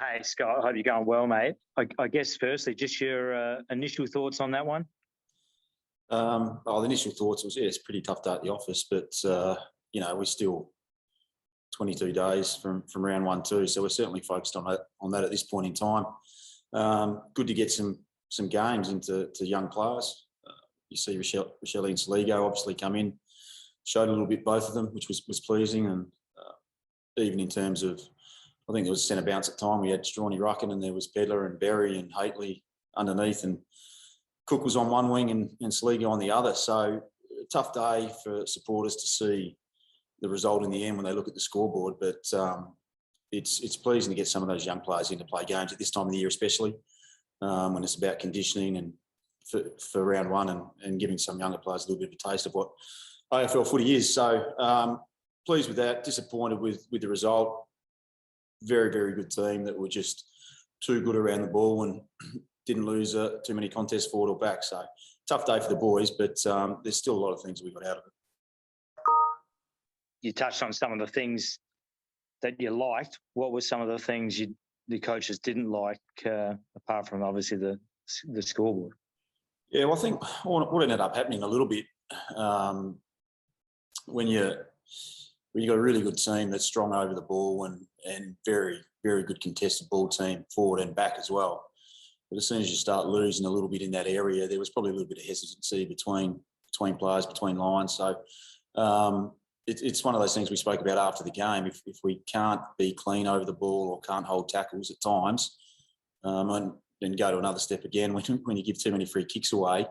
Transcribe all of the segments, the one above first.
Hey, Scott, I hope you're going well, mate. I guess firstly, just your initial thoughts on that one. The initial thoughts was, it's a pretty tough day at the office, but we're still 22 days from round 1 too, so we're certainly focused on that at this point in time. Good to get some games into young players. You see Rochelle and Saligo obviously come in, showed a little bit both of them, which was pleasing, and even in terms of, I think there was centre bounce at time. We had Strawny Rucken and there was Pedler and Berry and Haitley underneath, and Cook was on one wing and Saligo on the other. So a tough day for supporters to see the result in the end when they look at the scoreboard. But it's pleasing to get some of those young players in to play games at this time of the year, especially when it's about conditioning and for round 1 and giving some younger players a little bit of a taste of what AFL footy is. So pleased with that, disappointed with the result. Very, very good team that were just too good around the ball and didn't lose too many contests forward or back. So tough day for the boys, but there's still a lot of things we got out of it. You touched on some of the things that you liked. What were some of the things the coaches didn't like, apart from obviously the scoreboard? Yeah, well, I think what ended up happening a little bit when you got a really good team that's strong over the ball and very, very good contested ball team forward and back as well. But as soon as you start losing a little bit in that area, there was probably a little bit of hesitancy between players, between lines. So it's one of those things we spoke about after the game. If we can't be clean over the ball or can't hold tackles at times, and then go to another step again when you give too many free kicks away,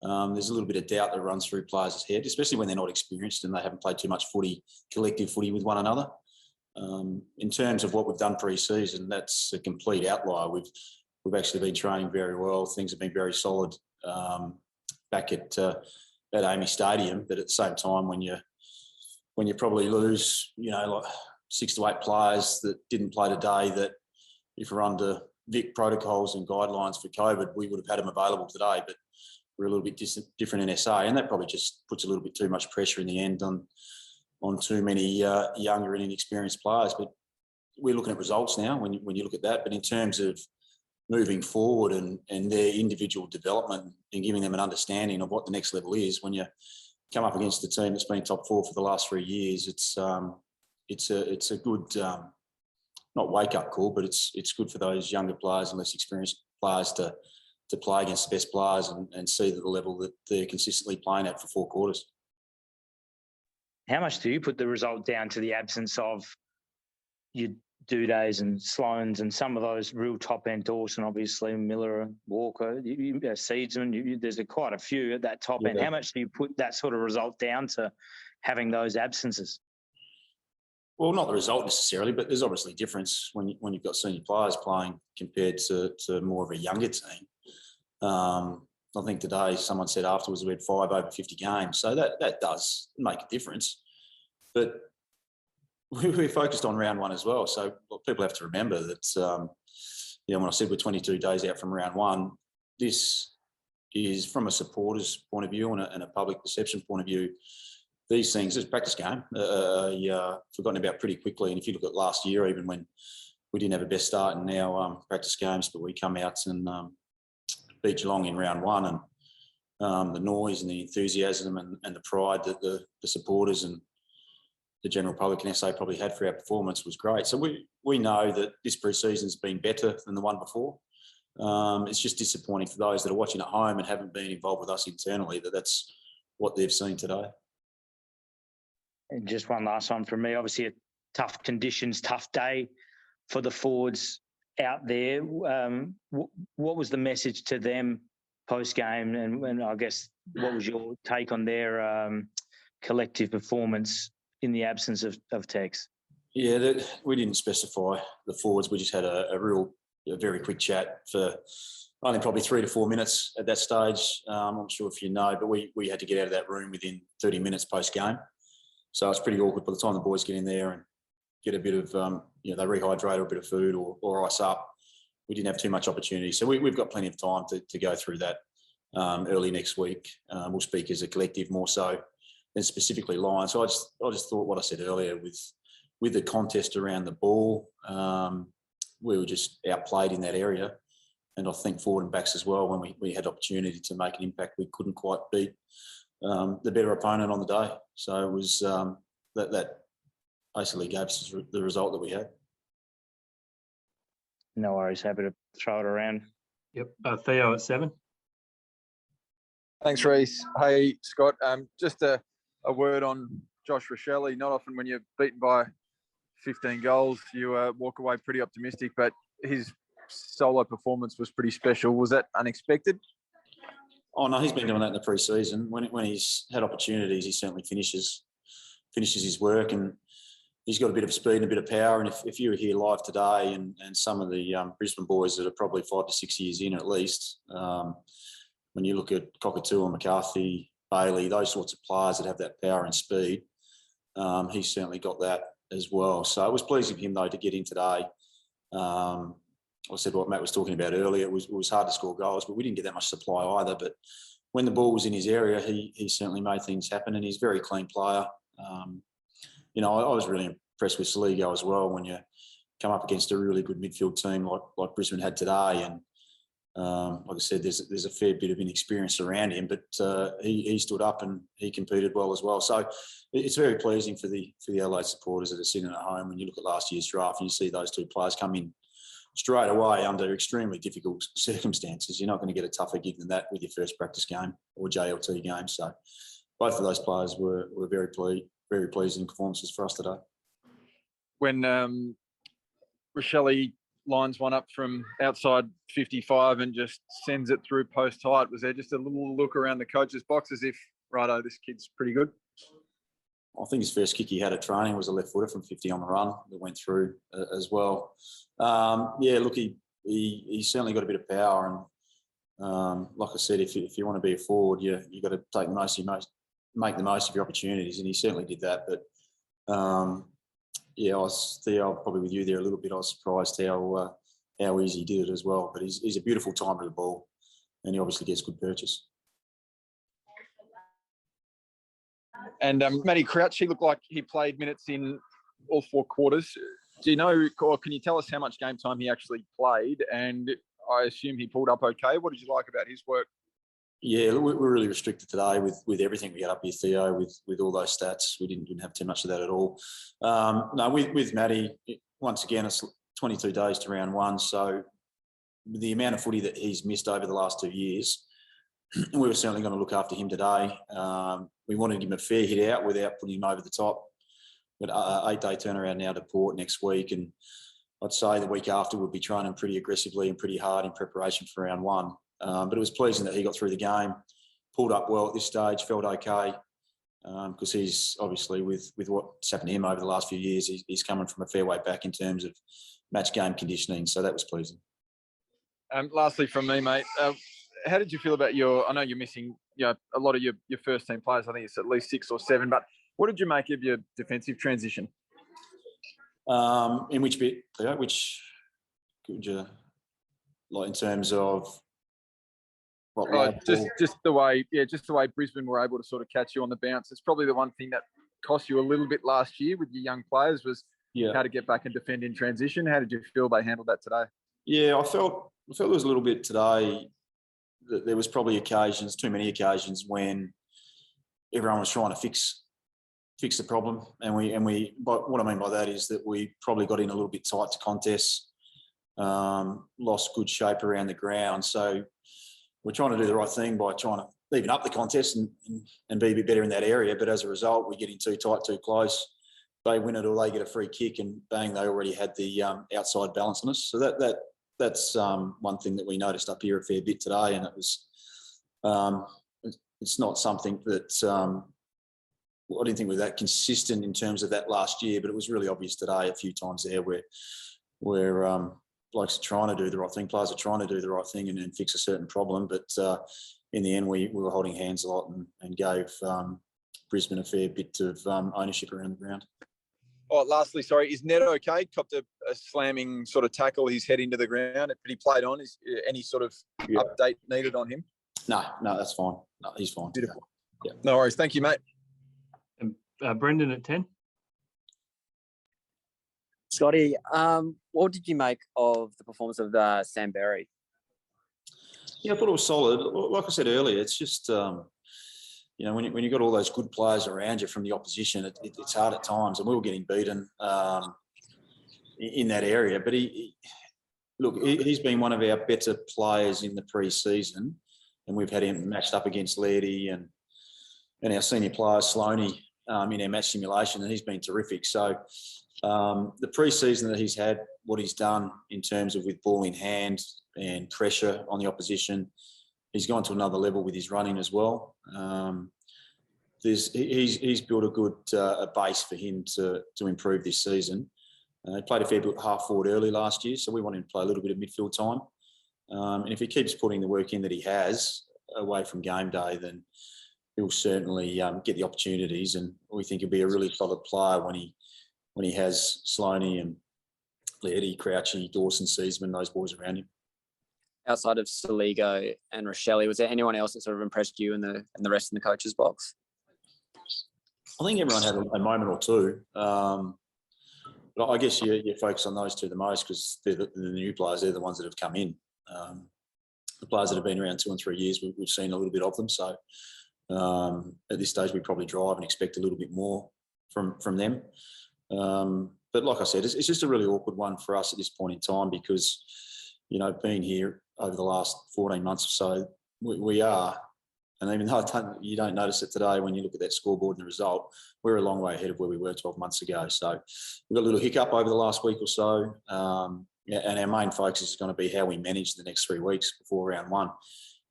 there's a little bit of doubt that runs through players' head, especially when they're not experienced and they haven't played too much collective footy with one another. In terms of what we've done pre-season, that's a complete outlier. We've actually been training very well. Things have been very solid back at AAMI Stadium. But at the same time, when you probably lose, like 6 to 8 players that didn't play today, that if we're under Vic protocols and guidelines for COVID, we would have had them available today. But we're a little bit different in SA, and that probably just puts a little bit too much pressure in the end on too many younger and inexperienced players. But we're looking at results now when you look at that. But in terms of moving forward and their individual development and giving them an understanding of what the next level is, when you come up against the team that's been top 4 for the last 3 years, it's a good not wake-up call, but it's good for those younger players and less experienced players to play against the best players and see the level that they're consistently playing at for 4 quarters. How much do you put the result down to the absence of your Dudays and Sloans and some of those real top-end, Dawson, obviously, Miller, Walker, Seedsman, there's quite a few at that top end. How much do you put that sort of result down to having those absences? Well, not the result necessarily, but there's obviously a difference when you've got senior players playing compared to more of a younger team. I think today someone said afterwards we had 5 over 50 games, so that does make a difference. But we're focused on round 1 as well, so people have to remember that. When I said we're 22 days out from round 1, this is from a supporter's point of view and a public perception point of view. These things, it's a practice game, forgotten about pretty quickly. And if you look at last year, even when we didn't have a best start and now practice games, but we come out and beat Geelong in round 1, and the noise and the enthusiasm and the pride that the supporters and the general public in SA probably had for our performance was great. So we know that this pre-season's been better than the one before. It's just disappointing for those that are watching at home and haven't been involved with us internally that's what they've seen today. And just one last one from me. Obviously, tough conditions, tough day for the forwards out there. What was the message to them post-game? And I guess what was your take on their collective performance in the absence of Tex? Yeah, we didn't specify the forwards. We just had a very quick chat for only probably 3 to 4 minutes at that stage. I'm not sure if you know, but we had to get out of that room within 30 minutes post-game. So it's pretty awkward by the time the boys get in there and get a bit of, they rehydrate or a bit of food or ice up. We didn't have too much opportunity. So we've got plenty of time to go through that early next week. We'll speak as a collective more so than specifically Lions. So I just thought what I said earlier with the contest around the ball, we were just outplayed in that area. And I think forward and backs as well, when we had opportunity to make an impact, we couldn't quite beat the better opponent on the day. So it was that basically gave us the result that we had. No worries. Happy to throw it around. Yep. Theo at 7. Thanks, Reece. Hey, Scott. Just a word on Josh Rochelle. Not often when you're beaten by 15 goals, you walk away pretty optimistic, but his solo performance was pretty special. Was that unexpected? Oh, no, he's been doing that in the pre-season. When he's had opportunities, he certainly finishes his work, and he's got a bit of speed and a bit of power. And if you were here live today and some of the Brisbane boys that are probably 5 to 6 years in at least, when you look at Cockatoo and McCarthy, Bailey, those sorts of players that have that power and speed, he's certainly got that as well. So it was pleasing for him, though, to get in today. I said what Matt was talking about earlier, it was hard to score goals, but we didn't get that much supply either. But when the ball was in his area, he certainly made things happen, and he's a very clean player. I was really impressed with Saligo as well when you come up against a really good midfield team like Brisbane had today. And like I said, there's a fair bit of inexperience around him, but he stood up and he competed well as well. So it's very pleasing for the Adelaide supporters that are sitting at home when you look at last year's draft and you see those two players come in straight away under extremely difficult circumstances. You're not going to get a tougher gig than that with your first practice game or JLT game. So both of those players were very pleasing performances for us today. When Rochelle lines one up from outside 55 and just sends it through post height, was there just a little look around the coach's box as if, righto, this kid's pretty good? I think his first kick he had at training was a left footer from 50 on the run that went through as well. Look, he certainly got a bit of power, and like I said, if you want to be a forward, you got to make the most of your opportunities, and he certainly did that. But I was Theo, probably with you there a little bit. I was surprised how easy he did it as well. But he's a beautiful timer of the ball, and he obviously gets good purchase. And Matty Crouch, he looked like he played minutes in all 4 quarters. Do you know, or can you tell us how much game time he actually played? And I assume he pulled up okay. What did you like about his work? Yeah, we're really restricted today with everything we got up here, Theo, with all those stats. We didn't have too much of that at all. No, with Matty, once again, it's 22 days to round 1. So the amount of footy that he's missed over the last 2 years, we were certainly going to look after him today. We wanted him a fair hit out without putting him over the top. But 8-day turnaround now to Port next week, and I'd say the week after we'll be training pretty aggressively and pretty hard in preparation for round 1. But it was pleasing that he got through the game, pulled up well at this stage, felt okay, because he's obviously with what's happened to him over the last few years, he's coming from a fair way back in terms of match game conditioning. So that was pleasing. Lastly from me, mate, how did you feel about I know you're missing a lot of your first team players. I think it's at least 6 or 7, but what did you make of your defensive transition? In which bit, Theo? Which could you, like in terms of what? Just the way Brisbane were able to sort of catch you on the bounce. It's probably the one thing that cost you a little bit last year with your young players was how to get back and defend in transition. How did you feel they handled that today? Yeah, I felt there was a little bit today that there was probably too many occasions when everyone was trying to fix the problem, and we. But what I mean by that is that we probably got in a little bit tight to contests, lost good shape around the ground. So we're trying to do the right thing by trying to even up the contest and be a bit better in that area. But as a result, we're getting too tight, too close. They win it or they get a free kick, and bang, they already had the outside balance on us. So that's one thing that we noticed up here a fair bit today, and it was it's not something that I didn't think we were that consistent in terms of that last year, but it was really obvious today a few times there where blokes are trying to do the right thing, players are trying to do the right thing and fix a certain problem, but in the end we were holding hands a lot and gave Brisbane a fair bit of ownership around the ground. Oh, lastly, sorry, is Neto okay? Copped a slamming sort of tackle, his head into the ground, but he played on. Is any sort of update needed on him? No, that's fine. No, he's fine. Beautiful. Yeah. No worries. Thank you, mate. Brendan at 10. Scotty, what did you make of the performance of Sam Berry? Yeah, I thought it was solid. Like I said earlier, it's just, when you've got all those good players around you from the opposition, it's hard at times. And we were getting beaten in that area. But he's been one of our better players in the pre-season. And we've had him matched up against Lairdy and our senior player, Sloaney, in our match simulation. And he's been terrific. So the pre-season that he's had, what he's done in terms of with ball in hand and pressure on the opposition, he's gone to another level with his running as well. He's built a good base for him to improve this season. He played a fair bit half forward early last year, so we want him to play a little bit of midfield time. And if he keeps putting the work in that he has away from game day, then he'll certainly get the opportunities. And we think he'll be a really solid player when he has Sloaney and Lairdy, Crouchy, Dawson, Seaman, those boys around him. Outside of Saligo and Rochelle, was there anyone else that sort of impressed you and the rest in the coach's box? I think everyone had a moment or two. But I guess you focus on those two the most because they're the new players. They're the ones that have come in. The players that have been around 2 and 3 years, we've seen a little bit of them. So at this stage, we probably drive and expect a little bit more from them. But like I said, it's just a really awkward one for us at this point in time because, being here over the last 14 months or so, we are, and even though you don't notice it today when you look at that scoreboard and the result, we're a long way ahead of where we were 12 months ago. So we've got a little hiccup over the last week or so. And our main focus is going to be how we manage the next 3 weeks before round one.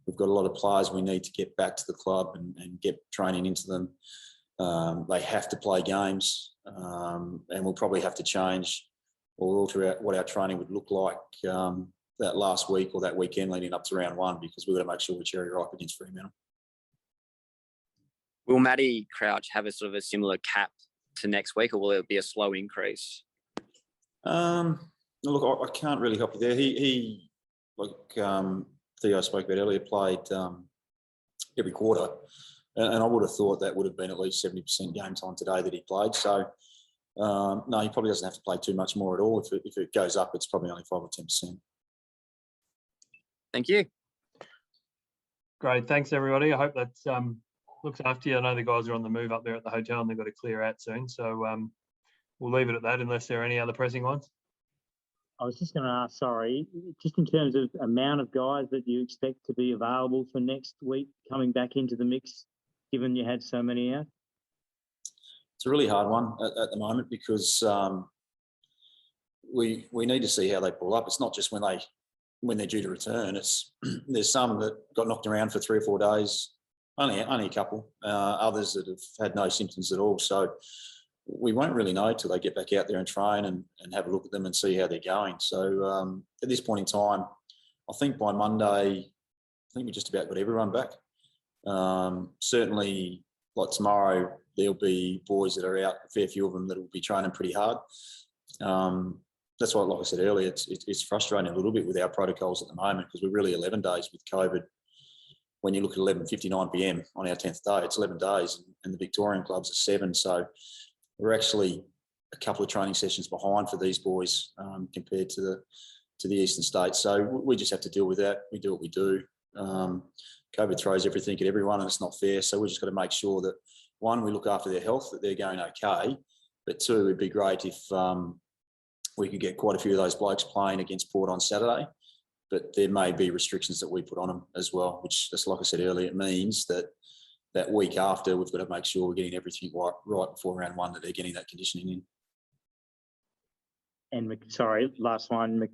We've got a lot of players we need to get back to the club and get training into them. They have to play games, and we'll probably have to change or alter what our training would look like that last week or that weekend leading up to round one because we've got to make sure we're cherry ripe against Fremantle. Will Matty Crouch have a sort of a similar cap to next week, or will it be a slow increase? Look, I can't really help you there. He like Theo spoke about earlier, played every quarter. And I would have thought that would have been at least 70% game time today that he played. So, no, he probably doesn't have to play too much more at all. If it goes up, it's probably only 5 or 10%. Thank you. Great. Thanks, everybody. I hope that looks after you. I know the guys are on the move up there at the hotel and they've got to clear out soon. So we'll leave it at that unless there are any other pressing ones. I was just going to ask, sorry, just in terms of amount of guys that you expect to be available for next week coming back into the mix, given you had so many out? It's a really hard one at the moment because we need to see how they pull up. It's not just when they're due to return. It's there's some that got knocked around for 3 or 4 days, only a couple. Others that have had no symptoms at all. So we won't really know till they get back out there and train and have a look at them and see how they're going. So at this point in time, I think by Monday, we just about got everyone back. Certainly, like tomorrow, there'll be boys that are out, a fair few of them that will be training pretty hard. That's why, like I said earlier, it's frustrating a little bit with our protocols at the moment because we're really 11 days with COVID. When you look at 11:59 p.m. on our 10th day, it's 11 days and the Victorian clubs are 7. So we're actually a couple of training sessions behind for these boys compared to the eastern states. So we just have to deal with that. We do what we do. COVID throws everything at everyone and it's not fair. So we just got to make sure that, one, we look after their health, that they're going okay. But two, it'd be great if we could get quite a few of those blokes playing against Port on Saturday. But there may be restrictions that we put on them as well, which, just like I said earlier, it means that week after, we've got to make sure we're getting everything right before round one, that they're getting that conditioning in. And sorry, last one.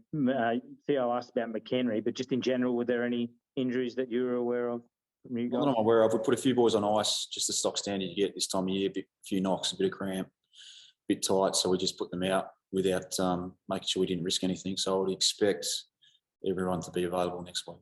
Theo asked about McHenry, but just in general, were there any injuries that you were aware of from you guys? I'm aware of. We put a few boys on ice, just the stock standard you get this time of year, a few knocks, a bit of cramp, a bit tight. So we just put them out without making sure we didn't risk anything. So I would expect everyone to be available next week.